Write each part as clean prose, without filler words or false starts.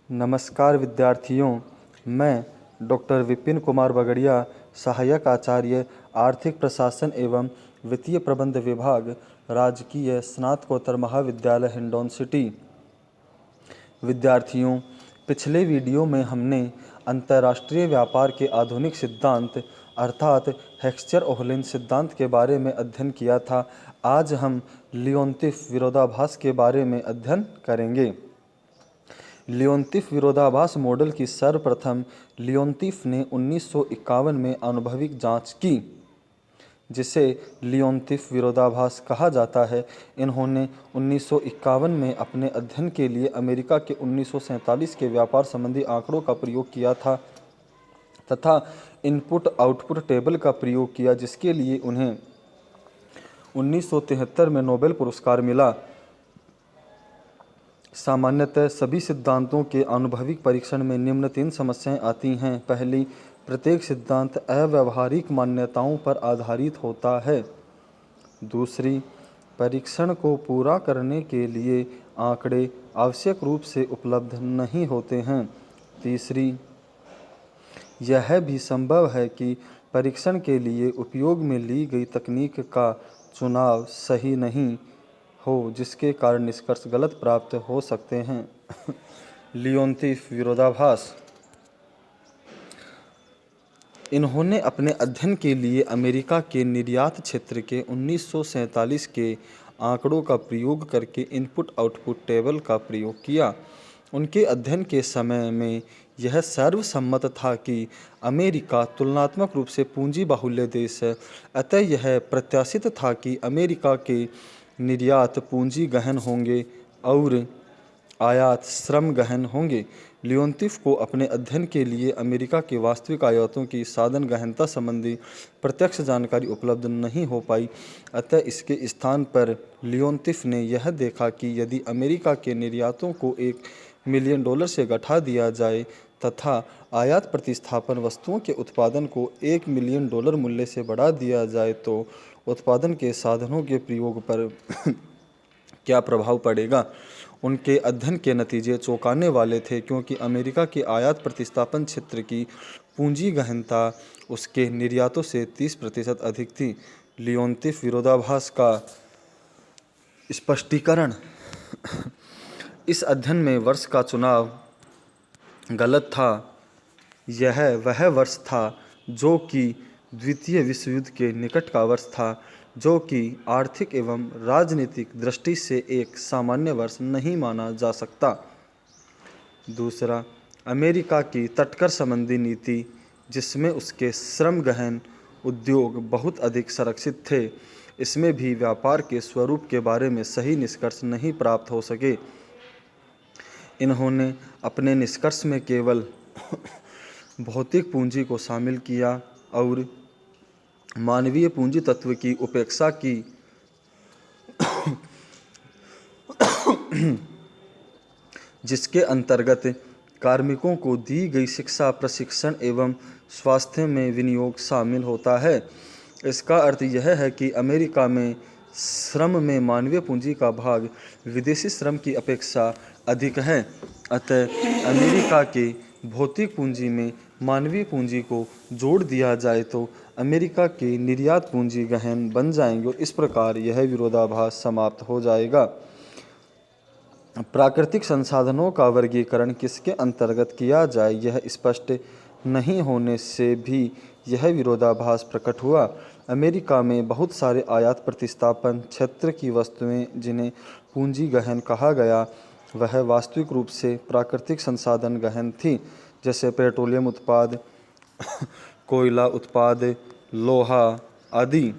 नमस्कार विद्यार्थियों, मैं डॉक्टर विपिन कुमार बगड़िया, सहायक आचार्य आर्थिक प्रशासन एवं वित्तीय प्रबंध विभाग, राजकीय स्नातकोत्तर महाविद्यालय हिंडौन सिटी। विद्यार्थियों, पिछले वीडियो में हमने अंतर्राष्ट्रीय व्यापार के आधुनिक सिद्धांत अर्थात हेक्स्चर-ओहलिन सिद्धांत के बारे में अध्ययन किया था। आज हम लियोनतीफ विरोधाभास के बारे में अध्ययन करेंगे। लियोनतीफ विरोधाभास मॉडल की सर्वप्रथम लियोनतीफ ने 1951 में आनुभविक जांच की, जिसे लियोनतीफ विरोधाभास कहा जाता है। इन्होंने 1951 में अपने अध्ययन के लिए अमेरिका के 1947 के व्यापार संबंधी आंकड़ों का प्रयोग किया था तथा इनपुट आउटपुट टेबल का प्रयोग किया, जिसके लिए उन्हें 1973 में नोबेल पुरस्कार मिला। सामान्यतः सभी सिद्धांतों के आनुभविक परीक्षण में निम्न 3 समस्याएं आती हैं। पहली, प्रत्येक सिद्धांत अव्यावहारिक मान्यताओं पर आधारित होता है। दूसरी, परीक्षण को पूरा करने के लिए आंकड़े आवश्यक रूप से उपलब्ध नहीं होते हैं। तीसरी, यह भी संभव है कि परीक्षण के लिए उपयोग में ली गई तकनीक का चुनाव सही नहीं हो, जिसके कारण निष्कर्ष गलत प्राप्त हो सकते हैं। लियोनतीफ विरोधाभास। इन्होंने अपने अध्ययन के लिए अमेरिका के निर्यात क्षेत्र के 1947 के आंकड़ों का प्रयोग करके इनपुट आउटपुट टेबल का प्रयोग किया। उनके अध्ययन के समय में यह सर्वसम्मत था कि अमेरिका तुलनात्मक रूप से पूंजी बाहुल्य देश है, अतः यह प्रत्याशित था कि अमेरिका के निर्यात पूंजी गहन होंगे और आयात श्रम गहन होंगे। लियोनतीफ को अपने अध्ययन के लिए अमेरिका के वास्तविक आयातों की साधन गहनता संबंधी प्रत्यक्ष जानकारी उपलब्ध नहीं हो पाई, अतः इसके स्थान पर लियोनतीफ ने यह देखा कि यदि अमेरिका के निर्यातों को $1 मिलियन से घटा दिया जाए तथा आयात प्रतिस्थापन वस्तुओं के उत्पादन को $1 मिलियन मूल्य से बढ़ा दिया जाए तो उत्पादन के साधनों के प्रयोग पर क्या प्रभाव पड़ेगा। उनके अध्ययन के नतीजे चौंकाने वाले थे, क्योंकि अमेरिका के आयात प्रतिस्थापन क्षेत्र की पूंजी गहनता उसके निर्यातों से 30% अधिक थी। लियोनतीफ विरोधाभास का स्पष्टीकरण। इस अध्ययन में वर्ष का चुनाव गलत था। यह वह वर्ष था जो कि द्वितीय विश्व युद्ध के निकट का वर्ष था, जो कि आर्थिक एवं राजनीतिक दृष्टि से एक सामान्य वर्ष नहीं माना जा सकता। दूसरा, अमेरिका की तटकर संबंधी नीति, जिसमें उसके श्रम गहन उद्योग बहुत अधिक संरक्षित थे, इसमें भी व्यापार के स्वरूप के बारे में सही निष्कर्ष नहीं प्राप्त हो सके। इन्होंने अपने निष्कर्ष में केवल भौतिक पूंजी को शामिल किया और मानवीय पूंजी तत्व की उपेक्षा की, जिसके अंतर्गत कार्मिकों को दी गई शिक्षा, प्रशिक्षण एवं स्वास्थ्य में विनियोग शामिल होता है। इसका अर्थ यह है कि अमेरिका में श्रम में मानवीय पूंजी का भाग विदेशी श्रम की अपेक्षा अधिक है, अतः अमेरिका के भौतिक पूंजी में मानवीय पूंजी को जोड़ दिया जाए तो अमेरिका के निर्यात पूंजी गहन बन जाएंगे और इस प्रकार यह विरोधाभास समाप्त हो जाएगा। प्राकृतिक संसाधनों का वर्गीकरण किसके अंतर्गत किया जाए, यह स्पष्ट नहीं होने से भी यह विरोधाभास प्रकट हुआ। अमेरिका में बहुत सारे आयात प्रतिस्थापन क्षेत्र की वस्तुएं, जिन्हें पूंजी गहन कहा गया, वह वास्तविक रूप से प्राकृतिक संसाधन गहन थी, जैसे पेट्रोलियम उत्पाद, कोयला उत्पाद, लोहा आदि।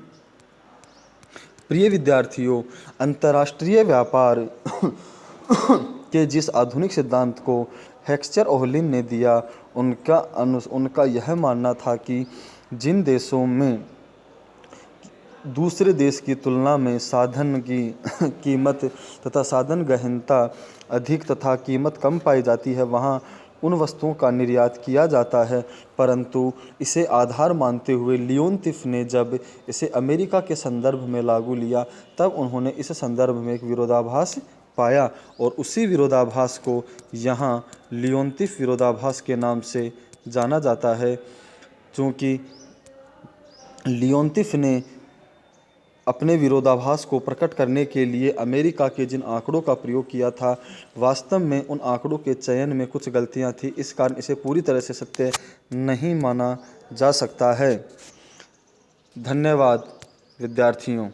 प्रिय विद्यार्थियों, अंतर्राष्ट्रीय व्यापार के जिस आधुनिक सिद्धांत को हेक्स्चर-ओहलिन ने दिया, उनका यह मानना था कि जिन देशों में दूसरे देश की तुलना में साधन की कीमत तथा साधन गहनता अधिक तथा कीमत कम पाई जाती है, वहाँ उन वस्तुओं का निर्यात किया जाता है। परंतु इसे आधार मानते हुए लियोनतीफ ने जब इसे अमेरिका के संदर्भ में लागू लिया, तब उन्होंने इस संदर्भ में एक विरोधाभास पाया और उसी विरोधाभास को यहाँ लियोनतीफ विरोधाभास के नाम से जाना जाता है, क्योंकि लियोनतीफ ने अपने विरोधाभास को प्रकट करने के लिए अमेरिका के जिन आंकड़ों का प्रयोग किया था, वास्तव में उन आंकड़ों के चयन में कुछ गलतियां थी। इस कारण इसे पूरी तरह से सत्य नहीं माना जा सकता है। धन्यवाद विद्यार्थियों।